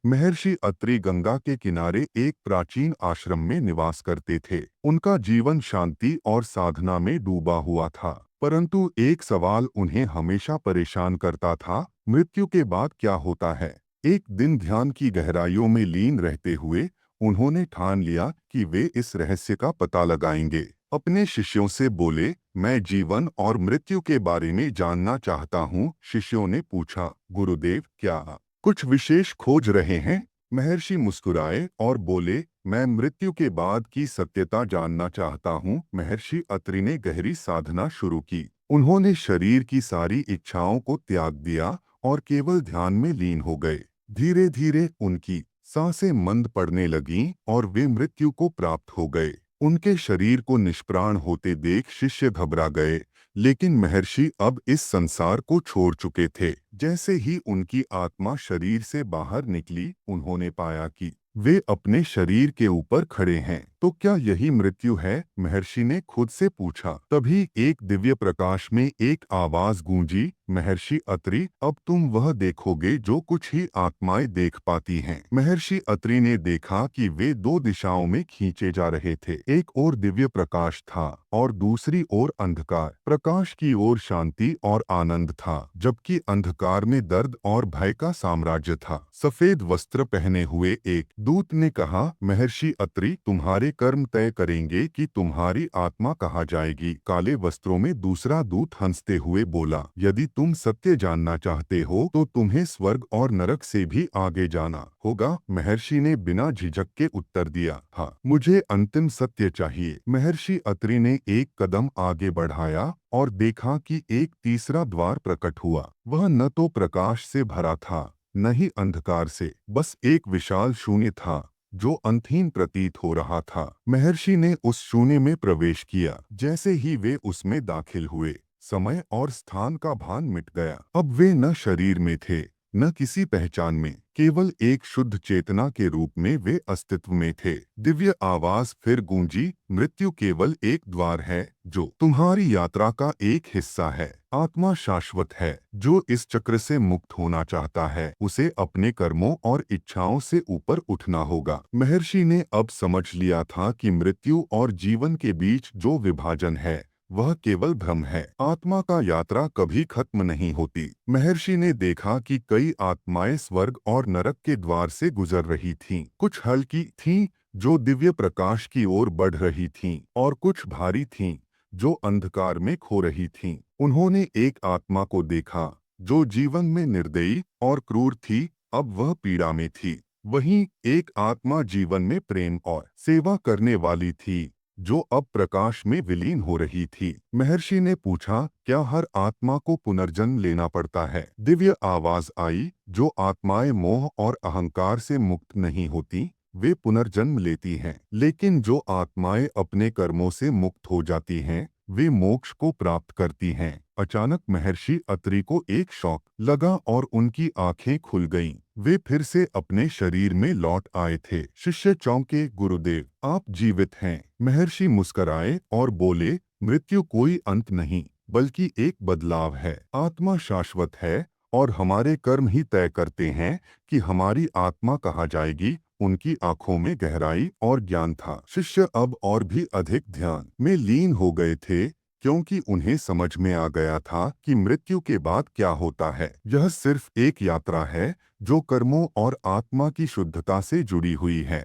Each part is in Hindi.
महर्षि अत्रि गंगा के किनारे एक प्राचीन आश्रम में निवास करते थे। उनका जीवन शांति और साधना में डूबा हुआ था, परंतु एक सवाल उन्हें हमेशा परेशान करता था, मृत्यु के बाद क्या होता है। एक दिन ध्यान की गहराइयों में लीन रहते हुए उन्होंने ठान लिया कि वे इस रहस्य का पता लगाएंगे। अपने शिष्यों से बोले, मैं जीवन और मृत्यु के बारे में जानना चाहता हूँ। शिष्यों ने पूछा, गुरुदेव, क्या कुछ विशेष खोज रहे हैं? महर्षि मुस्कुराए और बोले, मैं मृत्यु के बाद की सत्यता जानना चाहता हूँ। महर्षि अत्रि ने गहरी साधना शुरू की। उन्होंने शरीर की सारी इच्छाओं को त्याग दिया और केवल ध्यान में लीन हो गए। धीरे धीरे उनकी सांसें मंद पड़ने लगीं और वे मृत्यु को प्राप्त हो गए। उनके शरीर को निष्प्राण होते देख शिष्य घबरा गए, लेकिन महर्षि अब इस संसार को छोड़ चुके थे। जैसे ही उनकी आत्मा शरीर से बाहर निकली, उन्होंने पाया कि वे अपने शरीर के ऊपर खड़े हैं। तो क्या यही मृत्यु है? महर्षि ने खुद से पूछा। तभी एक दिव्य प्रकाश में एक आवाज गूंजी, महर्षि अत्रि, अब तुम वह देखोगे जो कुछ ही आत्माएं देख पाती हैं। महर्षि अत्रि ने देखा कि वे दो दिशाओं में खींचे जा रहे थे। एक ओर दिव्य प्रकाश था और दूसरी ओर अंधकार। प्रकाश की ओर शांति और आनंद था, जबकि अंधकार में दर्द और भय का साम्राज्य था। सफेद वस्त्र पहने हुए एक दूत ने कहा, महर्षि अत्रि, तुम्हारे कर्म तय करेंगे कि तुम्हारी आत्मा कहाँ जाएगी। काले वस्त्रों में दूसरा दूत हंसते हुए बोला, यदि तुम सत्य जानना चाहते हो तो तुम्हें स्वर्ग और नरक से भी आगे जाना होगा। महर्षि ने बिना झिझक के उत्तर दिया, हाँ, मुझे अंतिम सत्य चाहिए। महर्षि अत्रि ने एक कदम आगे बढ़ाया और देखा कि एक तीसरा द्वार प्रकट हुआ। वह न तो प्रकाश से भरा था, न ही अंधकार से, बस एक विशाल शून्य था जो अंतहीन प्रतीत हो रहा था। महर्षि ने उस शून्य में प्रवेश किया। जैसे ही वे उसमें दाखिल हुए, समय और स्थान का भान मिट गया। अब वे न शरीर में थे, न किसी पहचान में, केवल एक शुद्ध चेतना के रूप में वे अस्तित्व में थे। दिव्य आवाज फिर गूंजी, मृत्यु केवल एक द्वार है जो तुम्हारी यात्रा का एक हिस्सा है। आत्मा शाश्वत है। जो इस चक्र से मुक्त होना चाहता है, उसे अपने कर्मों और इच्छाओं से ऊपर उठना होगा। महर्षि ने अब समझ लिया था कि मृत्यु और जीवन के बीच जो विभाजन है, वह केवल भ्रम है। आत्मा का यात्रा कभी खत्म नहीं होती। महर्षि ने देखा कि कई आत्माएं स्वर्ग और नरक के द्वार से गुजर रही थीं। कुछ हल्की थीं जो दिव्य प्रकाश की ओर बढ़ रही थीं, और कुछ भारी थीं जो अंधकार में खो रही थीं। उन्होंने एक आत्मा को देखा जो जीवन में निर्दयी और क्रूर थी, अब वह पीड़ा में थी। वहीं एक आत्मा जीवन में प्रेम और सेवा करने वाली थी, जो अब प्रकाश में विलीन हो रही थी। महर्षि ने पूछा, क्या हर आत्मा को पुनर्जन्म लेना पड़ता है? दिव्य आवाज आई, जो आत्माएं मोह और अहंकार से मुक्त नहीं होती, वे पुनर्जन्म लेती हैं। लेकिन जो आत्माएं अपने कर्मों से मुक्त हो जाती हैं, वे मोक्ष को प्राप्त करती हैं। अचानक महर्षि अत्रि को एक शौक लगा और उनकी आंखें खुल गईं। वे फिर से अपने शरीर में लौट आए थे। शिष्य चौंके, गुरुदेव, आप जीवित हैं। महर्षि मुस्कराए और बोले, मृत्यु कोई अंत नहीं, बल्कि एक बदलाव है। आत्मा शाश्वत है और हमारे कर्म ही तय करते हैं कि हमारी आत्मा कहाँ जाएगी। उनकी आंखों में गहराई और ज्ञान था। शिष्य अब और भी अधिक ध्यान में लीन हो गए थे, क्योंकि उन्हें समझ में आ गया था कि मृत्यु के बाद क्या होता है। यह सिर्फ एक यात्रा है जो कर्मों और आत्मा की शुद्धता से जुड़ी हुई है।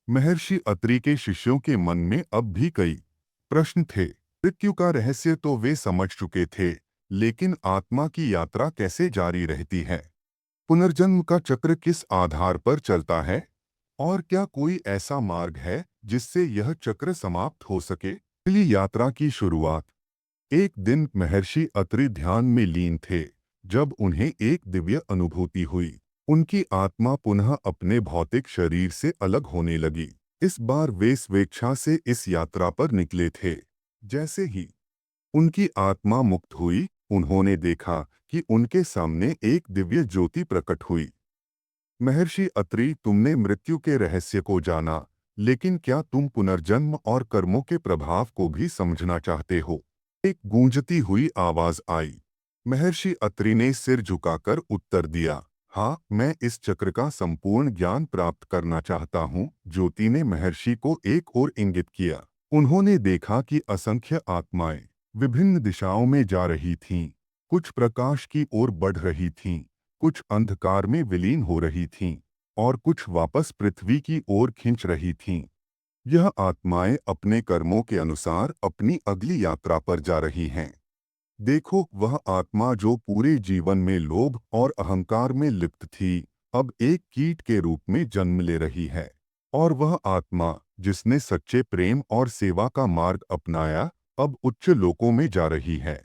महर्षि अत्रि के शिष्यों के मन में अब भी कई प्रश्न थे। मृत्यु का रहस्य तो वे समझ चुके थे, लेकिन आत्मा की यात्रा कैसे जारी रहती है? पुनर्जन्म का चक्र किस आधार पर चलता है? और क्या कोई ऐसा मार्ग है जिससे यह चक्र समाप्त हो सके? पहली यात्रा की शुरुआत। एक दिन महर्षि अत्रि ध्यान में लीन थे, जब उन्हें एक दिव्य अनुभूति हुई। उनकी आत्मा पुनः अपने भौतिक शरीर से अलग होने लगी। इस बार वे स्वेच्छा से इस यात्रा पर निकले थे। जैसे ही उनकी आत्मा मुक्त हुई, उन्होंने देखा कि उनके सामने एक दिव्य ज्योति प्रकट हुई। महर्षि अत्रि, तुमने मृत्यु के रहस्य को जाना, लेकिन क्या तुम पुनर्जन्म और कर्मों के प्रभाव को भी समझना चाहते हो? एक गूंजती हुई आवाज आई। महर्षि अत्रि ने सिर झुकाकर उत्तर दिया, हाँ, मैं इस चक्र का संपूर्ण ज्ञान प्राप्त करना चाहता हूँ। ज्योति ने महर्षि को एक और इंगित किया। उन्होंने देखा कि असंख्य आत्माएं विभिन्न दिशाओं में जा रही थीं। कुछ प्रकाश की ओर बढ़ रही थीं, कुछ अंधकार में विलीन हो रही थीं, और कुछ वापस पृथ्वी की ओर खिंच रही थीं। यह आत्माएं अपने कर्मों के अनुसार अपनी अगली यात्रा पर जा रही हैं। देखो, वह आत्मा जो पूरे जीवन में लोभ और अहंकार में लिप्त थी, अब एक कीट के रूप में जन्म ले रही है। और वह आत्मा जिसने सच्चे प्रेम और सेवा का मार्ग अपनाया, अब उच्च लोकों में जा रही है।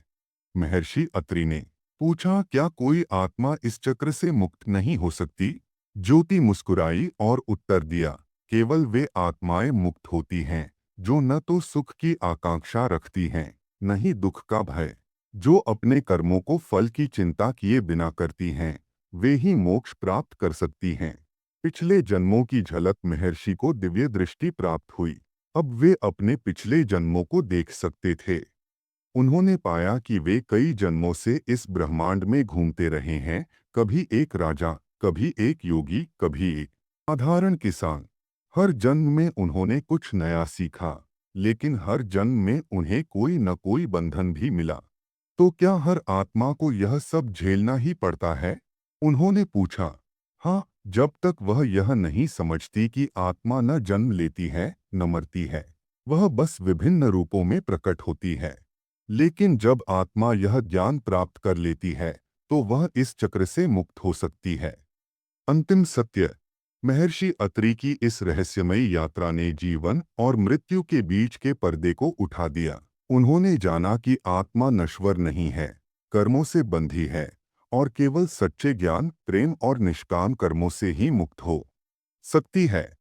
महर्षि अत्रि ने पूछा, क्या कोई आत्मा इस चक्र से मुक्त नहीं हो सकती? ज्योति मुस्कुराई और उत्तर दिया, केवल वे आत्माएं मुक्त होती हैं जो न तो सुख की आकांक्षा रखती हैं, न ही दुख का भय। जो अपने कर्मों को फल की चिंता किए बिना करती हैं, वे ही मोक्ष प्राप्त कर सकती हैं। पिछले जन्मों की झलक महर्षि को दिव्य दृष्टि प्राप्त हुई। अब वे अपने पिछले जन्मों को देख सकते थे। उन्होंने पाया कि वे कई जन्मों से इस ब्रह्मांड में घूमते रहे हैं, कभी एक राजा, कभी एक योगी, कभी एक साधारण किसान। हर जन्म में उन्होंने कुछ नया सीखा, लेकिन हर जन्म में उन्हें कोई न कोई बंधन भी मिला। तो क्या हर आत्मा को यह सब झेलना ही पड़ता है? उन्होंने पूछा। हाँ, जब तक वह यह नहीं समझती कि आत्मा न जन्म लेती है, न मरती है। वह बस विभिन्न रूपों में प्रकट होती है। लेकिन जब आत्मा यह ज्ञान प्राप्त कर लेती है, तो वह इस चक्र से मुक्त हो सकती है। अंतिम सत्य। महर्षि अत्रि की इस रहस्यमयी यात्रा ने जीवन और मृत्यु के बीच के पर्दे को उठा दिया। उन्होंने जाना कि आत्मा नश्वर नहीं है, कर्मों से बंधी है, और केवल सच्चे ज्ञान, प्रेम और निष्काम कर्मों से ही मुक्त हो सकती है।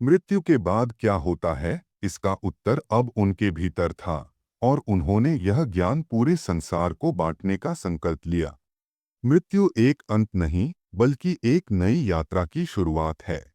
मृत्यु के बाद क्या होता है, इसका उत्तर अब उनके भीतर था, और उन्होंने यह ज्ञान पूरे संसार को बांटने का संकल्प लिया। मृत्यु एक अंत नहीं, बल्कि एक नई यात्रा की शुरुआत है।